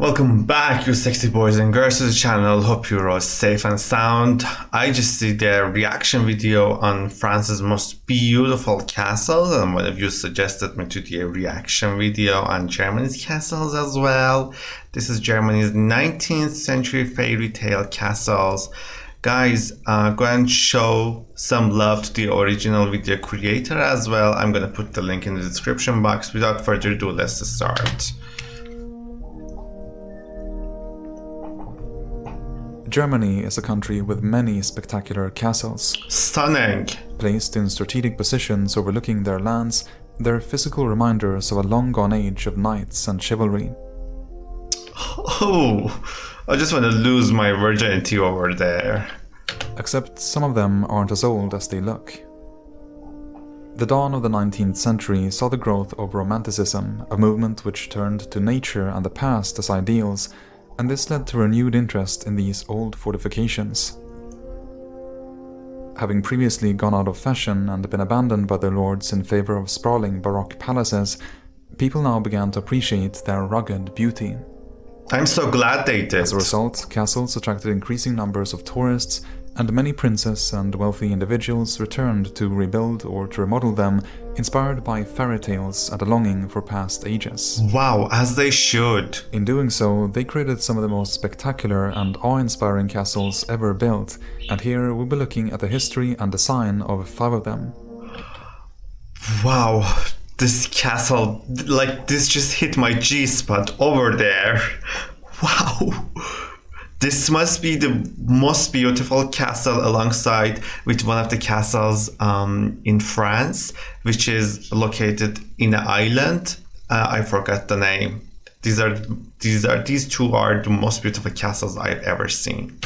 Welcome back, you sexy boys and girls, to the channel. Hope you're all safe and sound. I just did a reaction video on France's most beautiful castles, and one of you suggested me to do a reaction video on Germany's castles as well. This is Germany's 19th century fairy tale castles. Guys, go and show some love to the original video creator as well. I'm gonna put the link in the description box. Without further ado, let's start. Germany is a country with many spectacular castles. Stunning! Placed in strategic positions overlooking their lands, they're physical reminders of a long-gone age of knights and chivalry. Oh, I just want to lose my virginity over there. Except some of them aren't as old as they look. The dawn of the 19th century saw the growth of Romanticism, a movement which turned to nature and the past as ideals, and this led to renewed interest in these old fortifications. Having previously gone out of fashion and been abandoned by their lords in favor of sprawling Baroque palaces, people now began to appreciate their rugged beauty. I'm so glad they did. As a result, castles attracted increasing numbers of tourists, and many princes and wealthy individuals returned to rebuild or to remodel them, inspired by fairy tales and a longing for past ages. Wow, as they should. In doing so, they created some of the most spectacular and awe-inspiring castles ever built, and here we'll be looking at the history and design of 5 of them. Wow, this castle, like, this just hit my G-spot over there. Wow. This must be the most beautiful castle alongside with one of the castles in France, which is located in an island. I forgot the name. These two are the most beautiful castles I've ever seen.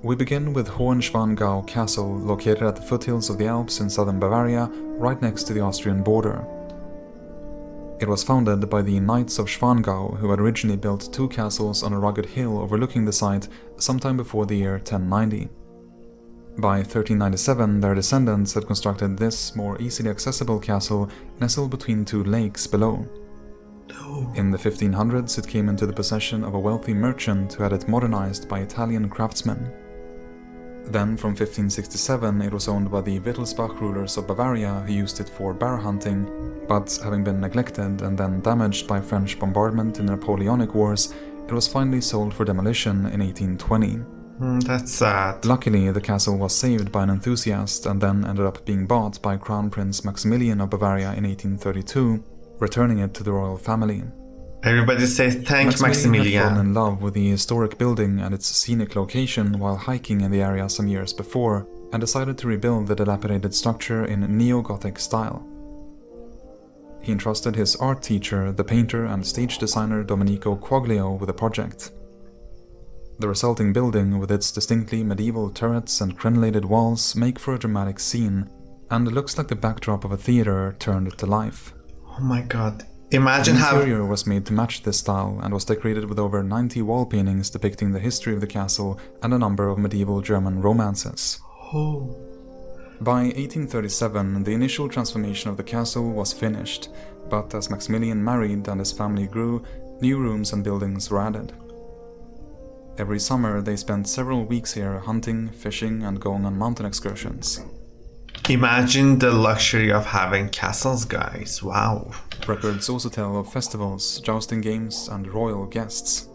We begin with Hohenschwangau Castle, located at the foothills of the Alps in southern Bavaria, right next to the Austrian border. It was founded by the Knights of Schwangau, who had originally built 2 castles on a rugged hill overlooking the site sometime before the year 1090. By 1397, their descendants had constructed this more easily accessible castle nestled between 2 lakes below. In the 1500s, it came into the possession of a wealthy merchant who had it modernized by Italian craftsmen. Then, from 1567, it was owned by the Wittelsbach rulers of Bavaria, who used it for bear hunting, but having been neglected and then damaged by French bombardment in the Napoleonic Wars, it was finally sold for demolition in 1820. That's sad. Luckily, the castle was saved by an enthusiast and then ended up being bought by Crown Prince Maximilian of Bavaria in 1832, returning it to the royal family. Everybody say thanks, Maximilian. Had fallen in love with the historic building and its scenic location while hiking in the area some years before, and decided to rebuild the dilapidated structure in neo-Gothic style. He entrusted his art teacher, the painter and stage designer Domenico Quaglio, with the project. The resulting building, with its distinctly medieval turrets and crenellated walls, make for a dramatic scene, and looks like the backdrop of a theater turned to life. Oh my god. Imagine how... The interior was made to match this style and was decorated with over 90 wall paintings depicting the history of the castle and a number of medieval German romances. Oh. By 1837, the initial transformation of the castle was finished, but as Maximilian married and his family grew, new rooms and buildings were added. Every summer, they spent several weeks here hunting, fishing, and going on mountain excursions. Imagine the luxury of having castles, guys. Wow. Records also tell of festivals, jousting games, and royal guests.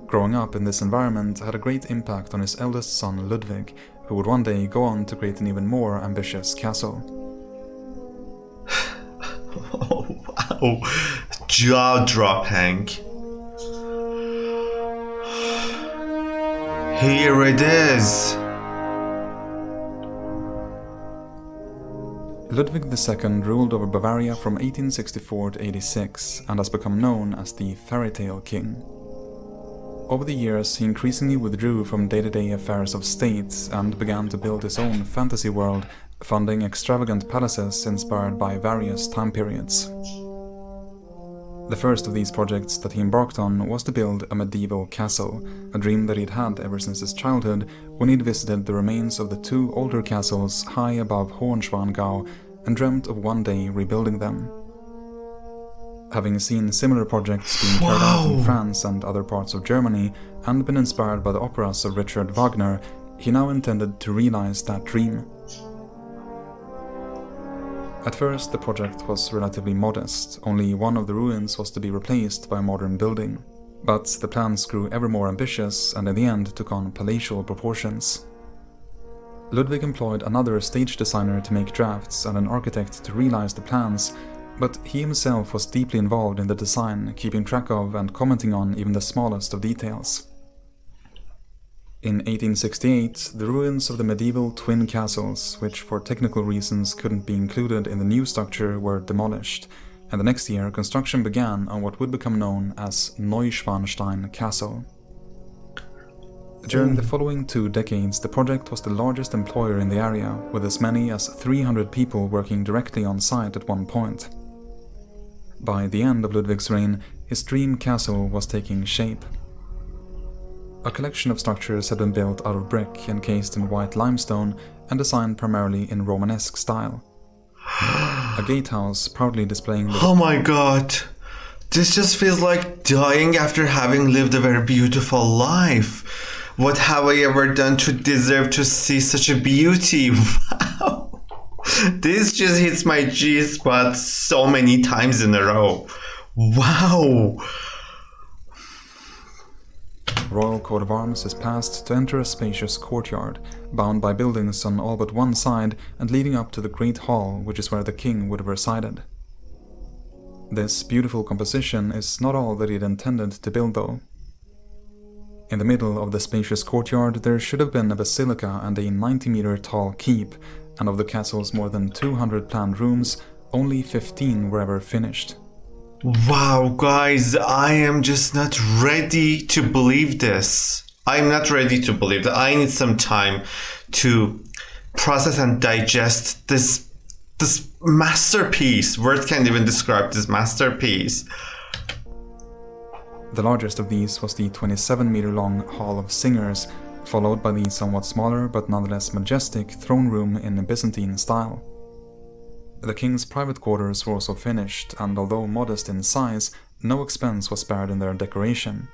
Growing up in this environment had a great impact on his eldest son Ludwig, who would one day go on to create an even more ambitious castle. Oh, wow. Jaw-dropping. Here it is. Ludwig II ruled over Bavaria from 1864 to 86 and has become known as the Fairytale King. Over the years, he increasingly withdrew from day-to-day affairs of state and began to build his own fantasy world, funding extravagant palaces inspired by various time periods. The first of these projects that he embarked on was to build a medieval castle, a dream that he'd had ever since his childhood when he'd visited the remains of the two older castles high above Hohenschwangau and dreamt of one day rebuilding them. Having seen similar projects being carried out in France and other parts of Germany and been inspired by the operas of Richard Wagner, he now intended to realize that dream. At first, the project was relatively modest. Only one of the ruins was to be replaced by a modern building. But the plans grew ever more ambitious and in the end took on palatial proportions. Ludwig employed another stage designer to make drafts and an architect to realize the plans, but he himself was deeply involved in the design, keeping track of and commenting on even the smallest of details. In 1868, the ruins of the medieval twin castles, which for technical reasons couldn't be included in the new structure, were demolished, and the next year construction began on what would become known as Neuschwanstein Castle. During the following 2 decades, the project was the largest employer in the area, with as many as 300 people working directly on site at one point. By the end of Ludwig's reign, his dream castle was taking shape. A collection of structures had been built out of brick encased in white limestone and designed primarily in Romanesque style. A gatehouse proudly displaying the... Oh my god! This just feels like dying after having lived a very beautiful life. What have I ever done to deserve to see such a beauty? Wow! This just hits my G-spot so many times in a row. Wow! Royal coat of arms is passed to enter a spacious courtyard, bound by buildings on all but one side and leading up to the Great Hall, which is where the king would have resided. This beautiful composition is not all that he had intended to build though. In the middle of the spacious courtyard there should have been a basilica and a 90-meter tall keep, and of the castle's more than 200 planned rooms, only 15 were ever finished. Wow, guys, I am just not ready to believe this. I'm not ready to believe that. I need some time to process and digest this masterpiece. Words can't even describe this masterpiece. The largest of these was the 27-meter-long Hall of Singers, followed by the somewhat smaller but nonetheless majestic throne room in a Byzantine style. The king's private quarters were also finished, and although modest in size, no expense was spared in their decoration.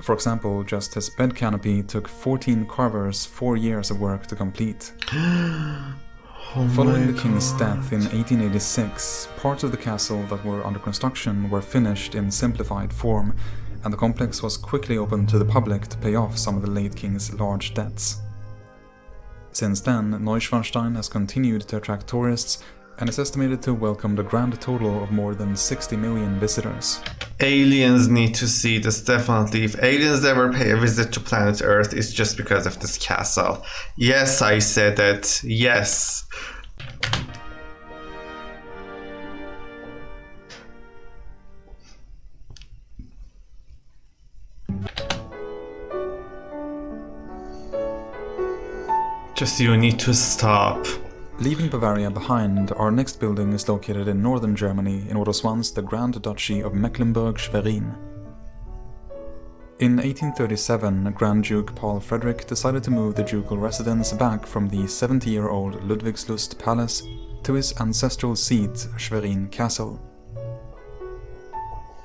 For example, just his bed canopy took 14 carvers 4 years of work to complete. Following the king's death in 1886, parts of the castle that were under construction were finished in simplified form, and the complex was quickly opened to the public to pay off some of the late king's large debts. Since then, Neuschwanstein has continued to attract tourists and is estimated to welcome the grand total of more than 60 million visitors. Aliens need to see this, definitely. If aliens ever pay a visit to planet Earth, it's just because of this castle. Yes, I said it. Yes. Just you need to stop. Leaving Bavaria behind, our next building is located in northern Germany in what was once the Grand Duchy of Mecklenburg-Schwerin. In 1837, Grand Duke Paul Frederick decided to move the ducal residence back from the 70-year-old Ludwigslust Palace to his ancestral seat, Schwerin Castle.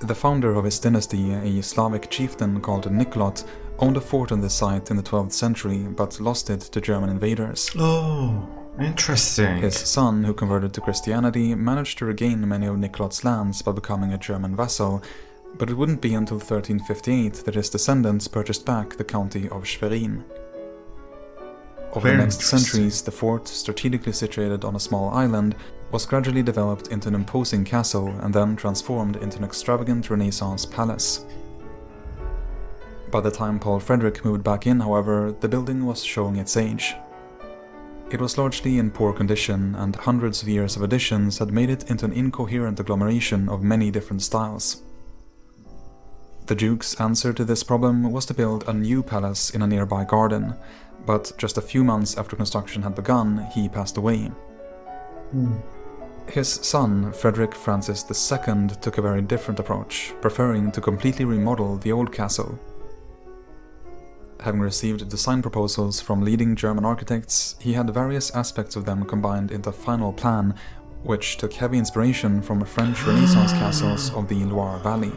The founder of his dynasty, a Slavic chieftain called Niklot, owned a fort on this site in the 12th century, but lost it to German invaders. Oh, interesting. His son, who converted to Christianity, managed to regain many of Niklot's lands by becoming a German vassal, but it wouldn't be until 1358 that his descendants purchased back the county of Schwerin. Over the next centuries, the fort, strategically situated on a small island, was gradually developed into an imposing castle and then transformed into an extravagant Renaissance palace. By the time Paul Frederick moved back in, however, the building was showing its age. It was largely in poor condition, and hundreds of years of additions had made it into an incoherent agglomeration of many different styles. The Duke's answer to this problem was to build a new palace in a nearby garden, but just a few months after construction had begun, he passed away. His son, Frederick Francis II, took a very different approach, preferring to completely remodel the old castle. Having received design proposals from leading German architects, he had various aspects of them combined into a final plan, which took heavy inspiration from French Renaissance castles of the Loire Valley.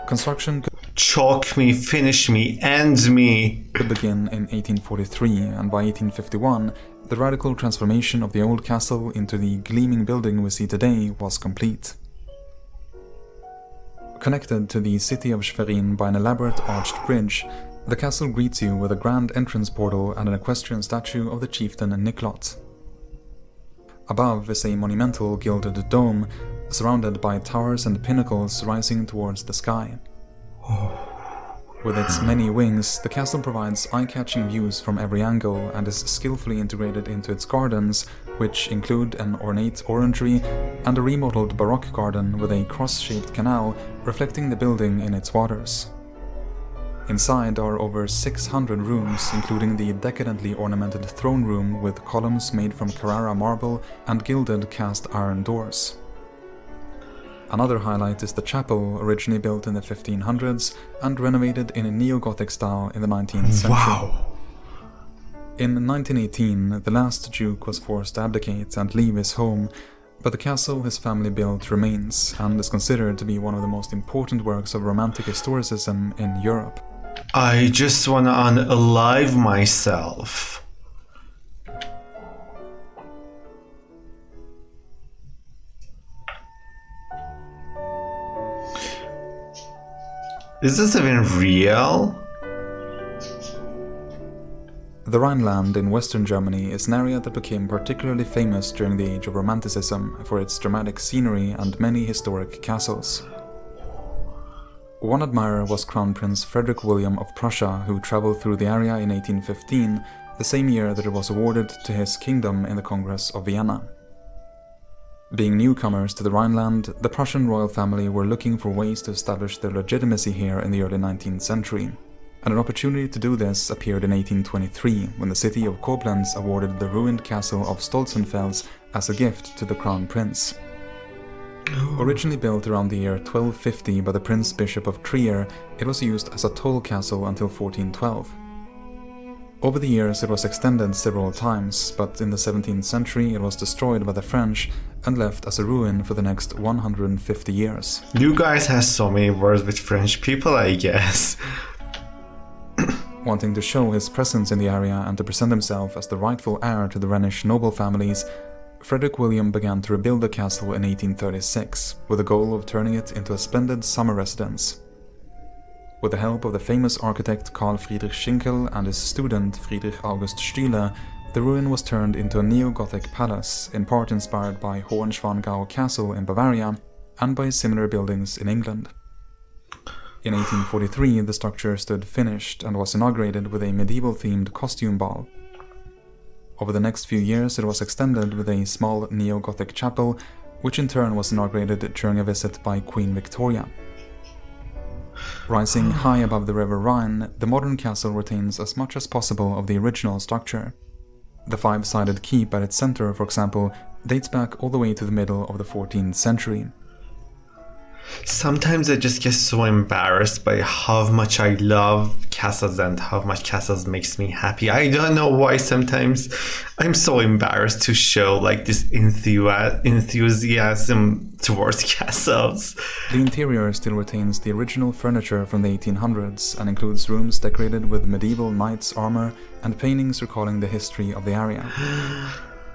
Construction Choke me, finish me, end me. could begin in 1843, and by 1851, the radical transformation of the old castle into the gleaming building we see today was complete. Connected to the city of Schwerin by an elaborate arched bridge, the castle greets you with a grand entrance portal and an equestrian statue of the chieftain Niklot. Above is a monumental gilded dome, surrounded by towers and pinnacles rising towards the sky. With its many wings, the castle provides eye-catching views from every angle and is skillfully integrated into its gardens, which include an ornate orangery and a remodeled Baroque garden with a cross-shaped canal reflecting the building in its waters. Inside are over 600 rooms, including the decadently ornamented throne room with columns made from Carrara marble and gilded cast iron doors. Another highlight is the chapel, originally built in the 1500s and renovated in a neo-Gothic style in the 19th century. Wow. In 1918, the last duke was forced to abdicate and leave his home, but the castle his family built remains and is considered to be one of the most important works of Romantic historicism in Europe. I just wanna unalive myself. Is this even real? The Rhineland in western Germany is an area that became particularly famous during the Age of Romanticism for its dramatic scenery and many historic castles. One admirer was Crown Prince Frederick William of Prussia, who traveled through the area in 1815, the same year that it was awarded to his kingdom in the Congress of Vienna. Being newcomers to the Rhineland, the Prussian royal family were looking for ways to establish their legitimacy here in the early 19th century, and an opportunity to do this appeared in 1823 when the city of Koblenz awarded the ruined castle of Stolzenfels as a gift to the Crown Prince. Originally built around the year 1250 by the Prince Bishop of Trier, it was used as a toll castle until 1412. Over the years it was extended several times, but in the 17th century it was destroyed by the French and left as a ruin for the next 150 years. You guys have so many words with French people, I guess. Wanting to show his presence in the area and to present himself as the rightful heir to the Rhenish noble families, Frederick William began to rebuild the castle in 1836, with the goal of turning it into a splendid summer residence. With the help of the famous architect Carl Friedrich Schinkel and his student Friedrich August Stühle, the ruin was turned into a neo-Gothic palace, in part inspired by Hohenschwangau Castle in Bavaria and by similar buildings in England. In 1843, the structure stood finished and was inaugurated with a medieval-themed costume ball. Over the next few years, it was extended with a small neo-Gothic chapel, which in turn was inaugurated during a visit by Queen Victoria. Rising high above the River Rhine, the modern castle retains as much as possible of the original structure. The five-sided keep at its center, for example, dates back all the way to the middle of the 14th century. Sometimes I just get so embarrassed by how much I love castles and how much castles makes me happy. I don't know why sometimes I'm so embarrassed to show like this enthusiasm towards castles. The interior still retains the original furniture from the 1800s and includes rooms decorated with medieval knights' armor and paintings recalling the history of the area.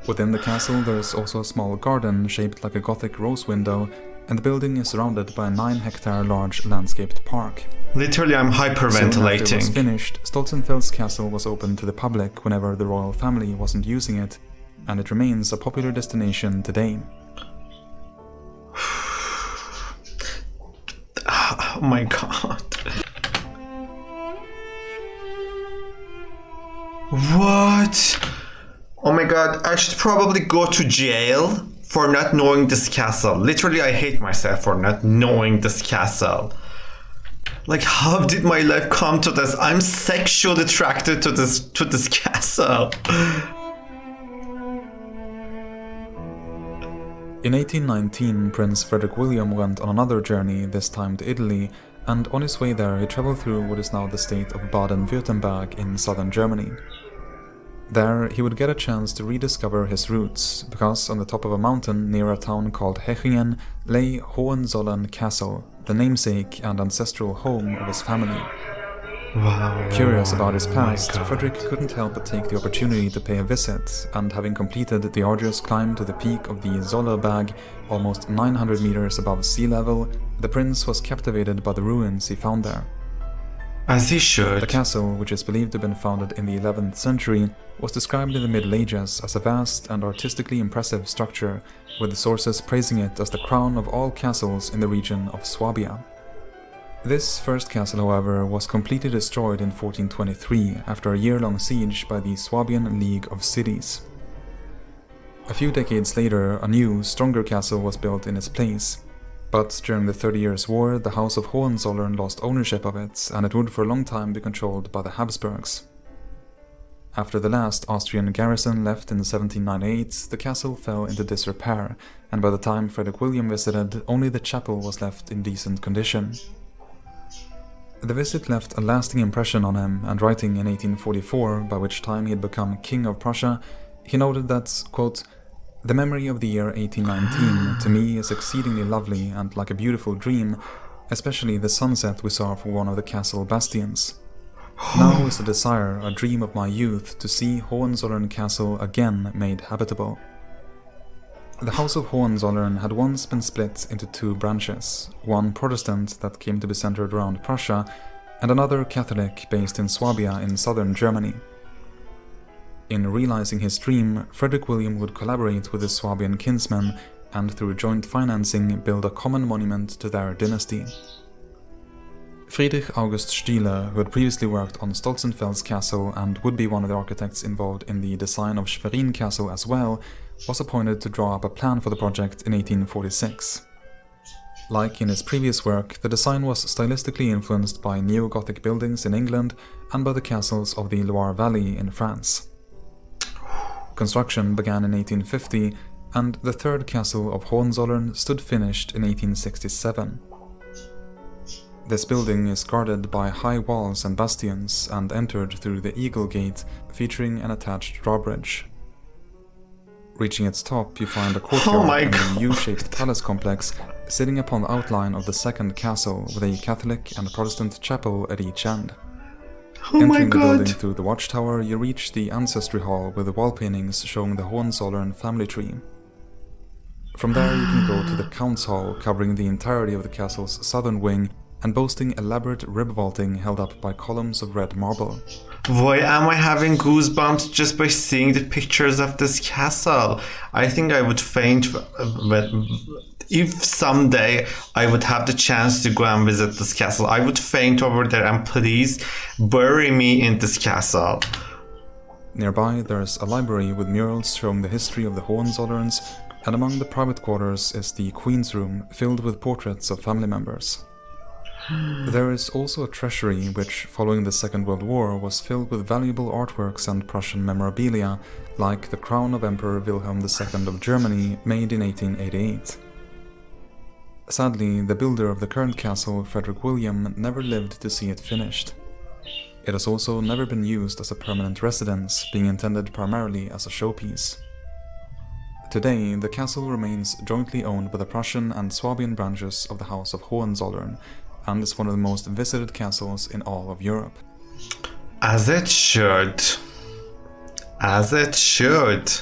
Within the castle there is also a small garden shaped like a Gothic rose window, and the building is surrounded by a 9-hectare large landscaped park. Literally, I'm Soon after it was hyperventilating. finished, Stolzenfels Castle was open to the public whenever the royal family wasn't using it, and it remains a popular destination today. Oh my god. What? Oh my god, I should probably go to jail for not knowing this castle. Literally, I hate myself for not knowing this castle. Like, how did my life come to this? I'm sexually attracted to this castle. In 1819, Prince Frederick William went on another journey, this time to Italy, and on his way there he traveled through what is now the state of Baden-Württemberg in southern Germany. There, he would get a chance to rediscover his roots, because on the top of a mountain near a town called Hechingen lay Hohenzollern Castle, the namesake and ancestral home of his family. Wow. Curious about his past, God. Frederick couldn't help but take the opportunity to pay a visit, and having completed the arduous climb to the peak of the Zollerberg, almost 900 meters above sea level, the prince was captivated by the ruins he found there. As he should. The castle, which is believed to have been founded in the 11th century, was described in the Middle Ages as a vast and artistically impressive structure, with the sources praising it as the crown of all castles in the region of Swabia. This first castle, however, was completely destroyed in 1423 after a year-long siege by the Swabian League of Cities. A few decades later, a new, stronger castle was built in its place. But during the 30 Years' War, the House of Hohenzollern lost ownership of it, and it would for a long time be controlled by the Habsburgs. After the last Austrian garrison left in 1798, the castle fell into disrepair, and by the time Frederick William visited, only the chapel was left in decent condition. The visit left a lasting impression on him, and writing in 1844, by which time he had become King of Prussia, he noted that, quote, "The memory of the year 1819 to me is exceedingly lovely and like a beautiful dream, especially the sunset we saw from one of the castle bastions. Now is the desire, a dream of my youth, to see Hohenzollern Castle again made habitable." The House of Hohenzollern had once been split into two branches, one Protestant that came to be centered around Prussia, and another Catholic based in Swabia in southern Germany. In realizing his dream, Frederick William would collaborate with his Swabian kinsmen and through joint financing build a common monument to their dynasty. Friedrich August Stieler, who had previously worked on Stolzenfels Castle and would be one of the architects involved in the design of Schwerin Castle as well, was appointed to draw up a plan for the project in 1846. Like in his previous work, the design was stylistically influenced by neo-Gothic buildings in England and by the castles of the Loire Valley in France. Construction began in 1850, and the third castle of Hohenzollern stood finished in 1867. This building is guarded by high walls and bastions and entered through the Eagle Gate, featuring an attached drawbridge. Reaching its top, you find a courtyard and a U-shaped palace complex sitting upon the outline of the second castle with a Catholic and Protestant chapel at each end. Entering the building through the watchtower, you reach the ancestry hall with the wall paintings showing the Hohenzollern family tree. From there you can go to the Count's Hall, covering the entirety of the castle's southern wing and boasting elaborate rib vaulting held up by columns of red marble. Why am I having goosebumps just by seeing the pictures of this castle? I think I would faint if someday I would have the chance to go and visit this castle. I would faint over there, and please bury me in this castle. Nearby there's a library with murals showing the history of the Hohenzollerns, and among the private quarters is the Queen's Room, filled with portraits of family members. There is also a treasury which, following the Second World War, was filled with valuable artworks and Prussian memorabilia, like the crown of Emperor Wilhelm II of Germany, made in 1888. Sadly, the builder of the current castle, Frederick William, never lived to see it finished. It has also never been used as a permanent residence, being intended primarily as a showpiece. Today, the castle remains jointly owned by the Prussian and Swabian branches of the House of Hohenzollern, and is one of the most visited castles in all of Europe. As it should. As it should.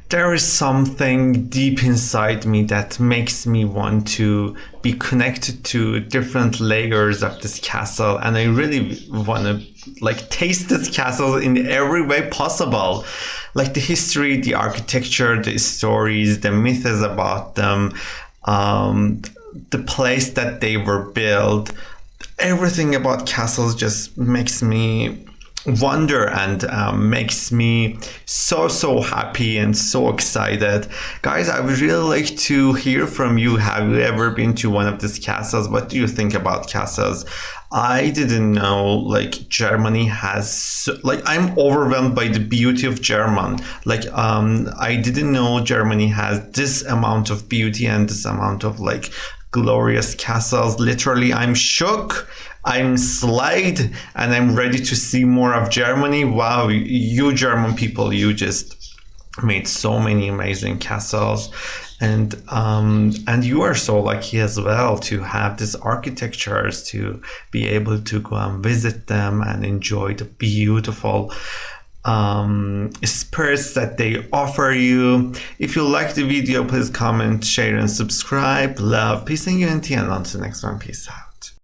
There is something deep inside me that makes me want to be connected to different layers of this castle, and I really want to taste this castle in every way possible. Like the history, the architecture, the stories, the myths about them, the place that they were built. Everything about castles just makes me wonder and makes me so happy and so excited. Guys, I would really like to hear from you. Have you ever been to one of these castles? What do you think about castles? I didn't know like Germany has like I'm overwhelmed by the beauty of German. Like I didn't know Germany has this amount of beauty and this amount of like glorious castles. Literally, I'm shook. I'm slayed and I'm ready to see more of Germany. Wow, you German people, you just made so many amazing castles, and you are so lucky as well to have these architectures, to be able to go and visit them and enjoy the beautiful spirits that they offer you. If you like the video, please comment, share, and subscribe. Love, peace, and unity, and on to the next one. Peace out.